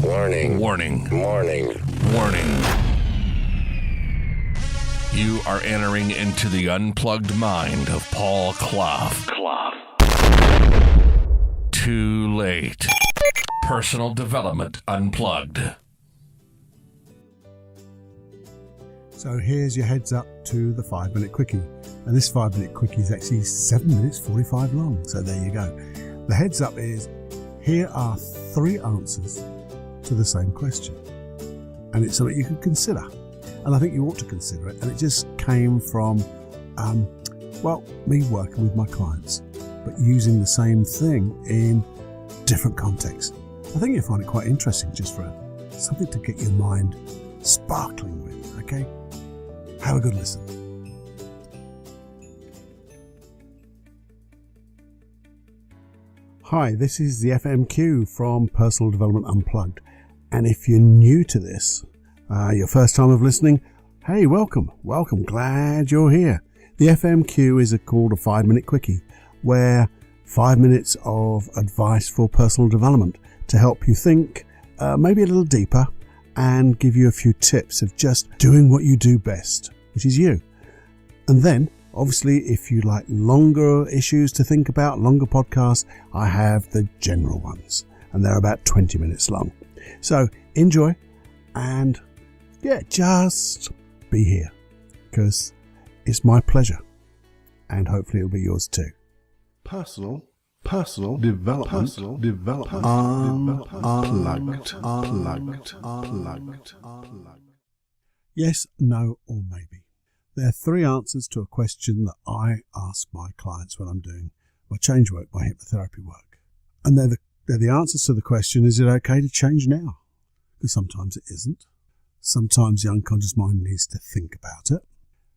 Warning. Warning. Warning. Warning. You are entering into the unplugged mind of Paul Clough. Too late. Personal Development Unplugged. So here's your heads up to the 5-minute quickie. And this 5-minute quickie is actually 7 minutes 45 long. So there you go. The heads up is, here are 3 answers to the same question. And it's something you could consider. And I think you ought to consider it. And it just came from, me working with my clients, but using the same thing in different contexts. I think you'll find it quite interesting, just for something to get your mind sparkling with, okay? Have a good listen. Hi, this is the FMQ from Personal Development Unplugged. And if you're new to this, your first time of listening, hey, welcome, glad you're here. The FMQ is called a 5-minute quickie, where 5 minutes of advice for personal development to help you think maybe a little deeper and give you a few tips of just doing what you do best, which is you. And then, obviously, if you like longer issues to think about, longer podcasts, I have the general ones, and they're about 20 minutes long. So enjoy, and just be here, because it's my pleasure, and hopefully it'll be yours too. Personal development, unplugged. Yes, no, or maybe. There are 3 answers to a question that I ask my clients when I'm doing my change work, my hypnotherapy work. And they're the answers to the question, is it okay to change now? Because sometimes it isn't. Sometimes the unconscious mind needs to think about it.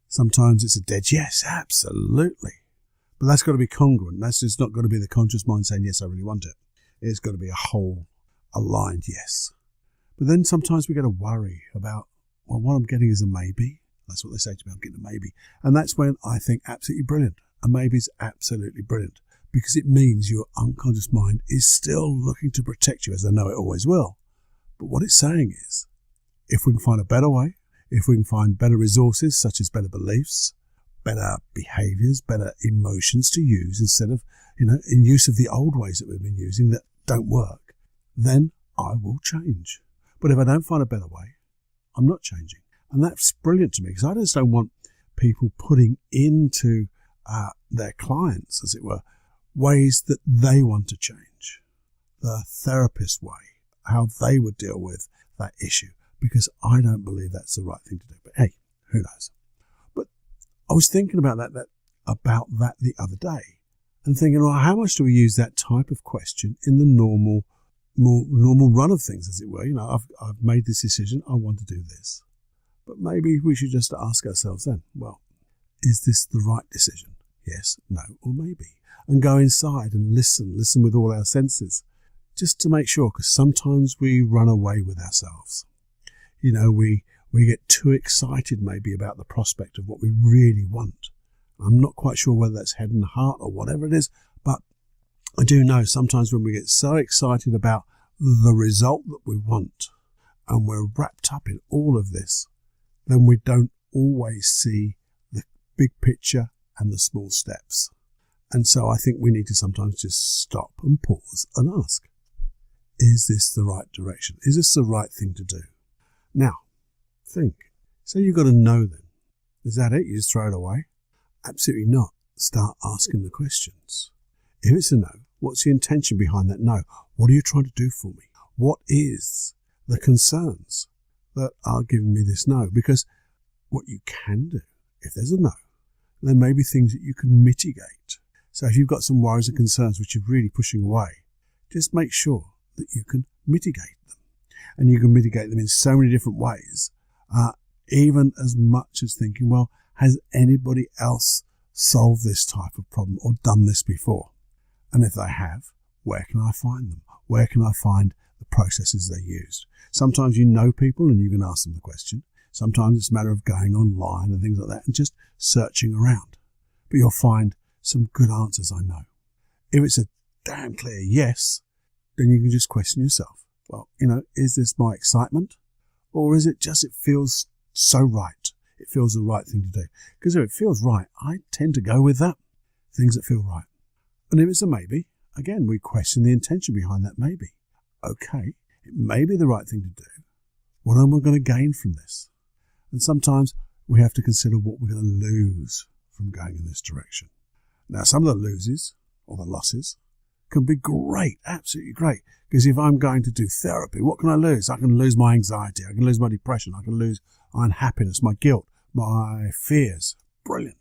Sometimes it's a dead yes, absolutely. But that's got to be congruent. That's just not got to be the conscious mind saying, yes, I really want it. It's got to be a whole, aligned yes. But then sometimes we get to worry about, well, what I'm getting is a maybe. That's what they say to me, I'm getting a maybe. And that's when I think absolutely brilliant. A maybe is absolutely brilliant, because it means your unconscious mind is still looking to protect you, as I know it always will. But what it's saying is, if we can find a better way, if we can find better resources, such as better beliefs, better behaviors, better emotions to use instead of, in use of the old ways that we've been using that don't work, then I will change. But if I don't find a better way, I'm not changing. And that's brilliant to me, because I just don't want people putting into their clients, as it were, ways that they want to change. The therapist way, how they would deal with that issue, because I don't believe that's the right thing to do. But hey, who knows? But I was thinking about that the other day, and thinking, well, how much do we use that type of question in the normal run of things, as it were? I've made this decision, I want to do this. But maybe we should just ask ourselves then, well, is this the right decision? Yes, no, or maybe. And go inside and listen with all our senses, just to make sure, because sometimes we run away with ourselves. We get too excited maybe about the prospect of what we really want. I'm not quite sure whether that's head and heart or whatever it is, but I do know sometimes when we get so excited about the result that we want, and we're wrapped up in all of this, then we don't always see the big picture and the small steps. And so I think we need to sometimes just stop and pause and ask, is this the right direction? Is this the right thing to do? Now, think. So you've got to know then. Is that it? You just throw it away? Absolutely not. Start asking the questions. If it's a no, what's the intention behind that no? What are you trying to do for me? What is the concerns that are giving me this no? Because what you can do, if there's a no, there may be things that you can mitigate. So if you've got some worries and concerns which you're really pushing away, just make sure that you can mitigate them. And you can mitigate them in so many different ways, even as much as thinking, well, has anybody else solved this type of problem or done this before? And if they have, where can I find them? Where can I find the processes they used? Sometimes you know people and you can ask them the question. Sometimes it's a matter of going online and things like that and just searching around. But you'll find some good answers, I know. If it's a damn clear yes, then you can just question yourself. Well, is this my excitement? Or is it just it feels so right? It feels the right thing to do. Because if it feels right, I tend to go with that. Things that feel right. And if it's a maybe, again, we question the intention behind that maybe. Okay, it may be the right thing to do. What am I going to gain from this? And sometimes we have to consider what we're going to lose from going in this direction. Now, some of the loses or the losses can be great, absolutely great. Because if I'm going to do therapy, what can I lose? I can lose my anxiety. I can lose my depression. I can lose my unhappiness, my guilt, my fears. Brilliant.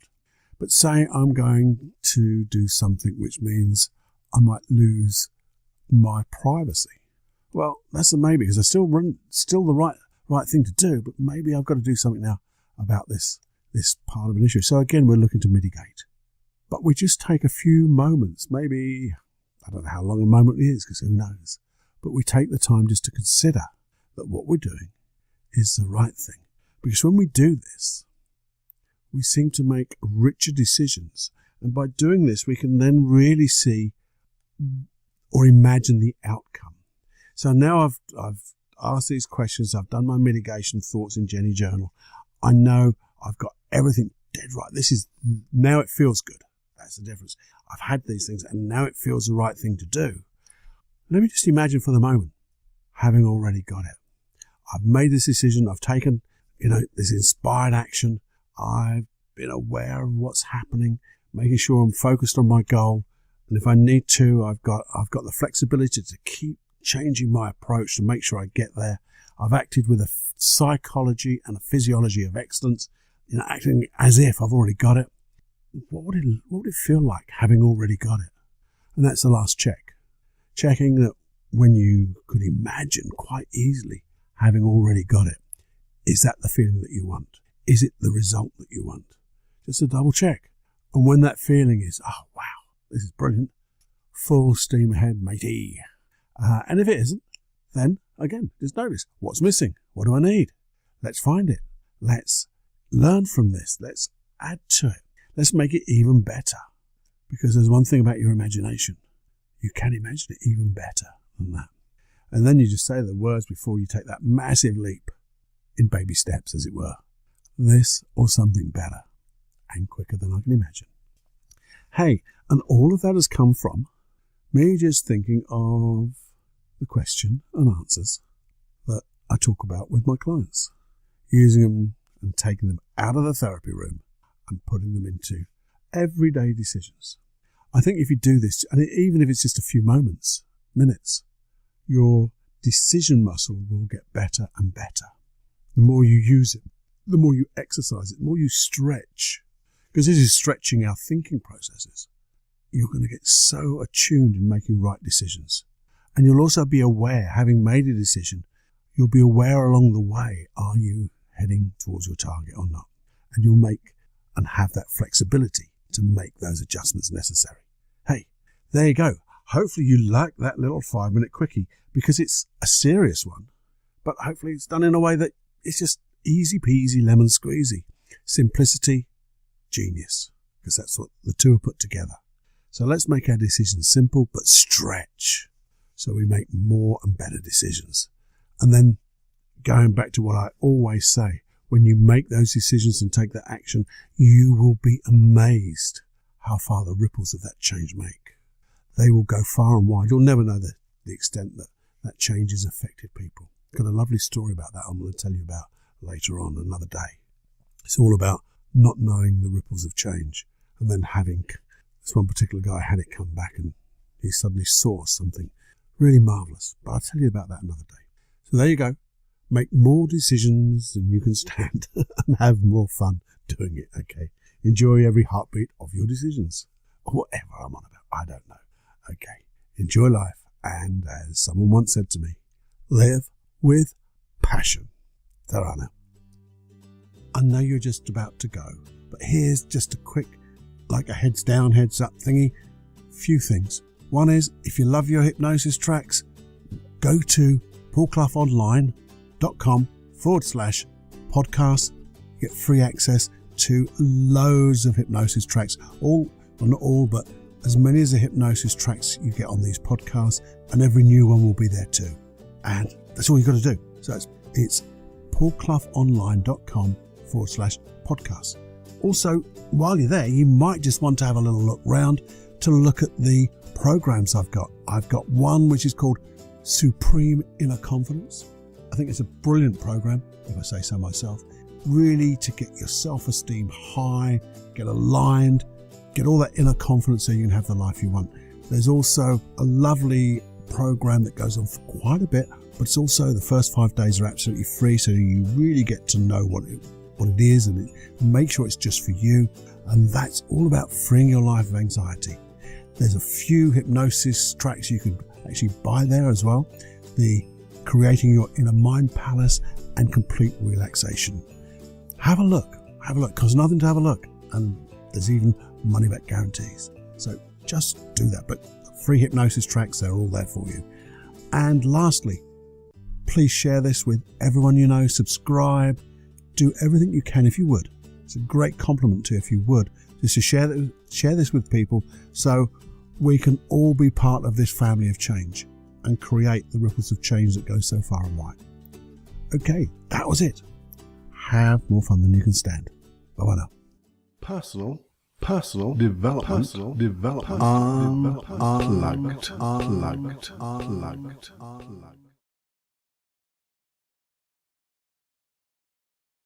But say I'm going to do something which means I might lose my privacy. Well, that's a maybe, because still the right thing to do, but maybe I've got to do something now about this part of an issue. So again, we're looking to mitigate. But we just take a few moments, maybe, I don't know how long a moment is, because who knows. But we take the time just to consider that what we're doing is the right thing. Because when we do this, we seem to make richer decisions. And by doing this, we can then really see or imagine the outcome. So now I've asked these questions. I've done my mitigation thoughts in Jenny Journal. I know I've got everything dead right. Now it feels good. That's the difference. I've had these things and now it feels the right thing to do. Let me just imagine for the moment, having already got it. I've made this decision. I've taken, this inspired action. I've been aware of what's happening, making sure I'm focused on my goal. And if I need to, I've got the flexibility to keep changing my approach to make sure I get there. I've acted with a psychology and a physiology of excellence, acting as if I've already got it. What would it feel like having already got it? And that's the last check. Checking that when you could imagine quite easily having already got it, is that the feeling that you want? Is it the result that you want? Just a double check. And when that feeling is, oh wow, this is brilliant, full steam ahead, matey. And if it isn't, then again, just notice what's missing. What do I need? Let's find it. Let's learn from this. Let's add to it. Let's make it even better. Because there's one thing about your imagination. You can imagine it even better than that. And then you just say the words before you take that massive leap in baby steps, as it were. This or something better and quicker than I can imagine. Hey, and all of that has come from me just thinking of the question and answers that I talk about with my clients, using them and taking them out of the therapy room and putting them into everyday decisions. I think if you do this, and even if it's just a few minutes, your decision muscle will get better and better. The more you use it, the more you exercise it, the more you stretch, because this is stretching our thinking processes. You're going to get so attuned in making right decisions. And you'll also be aware, having made a decision, you'll be aware along the way, are you heading towards your target or not? And you'll make and have that flexibility to make those adjustments necessary. Hey, there you go. Hopefully you like that little 5-minute quickie, because it's a serious one, but hopefully it's done in a way that it's just easy peasy lemon squeezy. Simplicity, genius, because that's what the two are put together. So let's make our decisions simple but stretch, so we make more and better decisions. And then going back to what I always say, when you make those decisions and take that action, you will be amazed how far the ripples of that change make. They will go far and wide. You'll never know the extent that change has affected people. Got a lovely story about that I'm going to tell you about later on, another day. It's all about not knowing the ripples of change, and then having this one particular guy had it come back and he suddenly saw something really marvellous. But I'll tell you about that another day. So there you go. Make more decisions than you can stand and have more fun doing it, okay? Enjoy every heartbeat of your decisions. Or whatever I'm on about, I don't know. Okay, enjoy life, and as someone once said to me, live with passion. Tarana. I know you're just about to go, but here's just a quick, like a heads down, heads up thingy. Few things. One is, if you love your hypnosis tracks, go to paulcloughonline.com/podcast. Get free access to loads of hypnosis tracks. Well, not all, but as many as the hypnosis tracks you get on these podcasts, and every new one will be there too. And that's all you've got to do. So it's paulcloughonline.com/podcast. Also, while you're there, you might just want to have a little look round to look at the programs I've got. I've got one which is called Supreme Inner Confidence. I think it's a brilliant program, if I say so myself, really to get your self-esteem high, get aligned, get all that inner confidence so you can have the life you want. There's also a lovely program that goes on for quite a bit, but it's also the first 5 days are absolutely free, so you really get to know what it is and make sure it's just for you. And that's all about freeing your life of anxiety. There's a few hypnosis tracks you can actually buy there as well. The Creating Your Inner Mind Palace and Complete Relaxation. Have a look, costs nothing to have a look. And there's even money back guarantees. So just do that. But free hypnosis tracks, they're all there for you. And lastly, please share this with everyone you know, subscribe, do everything you can if you would. It's a great compliment to you if you would, just to share this with people so we can all be part of this family of change and create the ripples of change that go so far and wide. Okay, that was it. Have more fun than you can stand. Bye-bye now. Personal development, unplugged.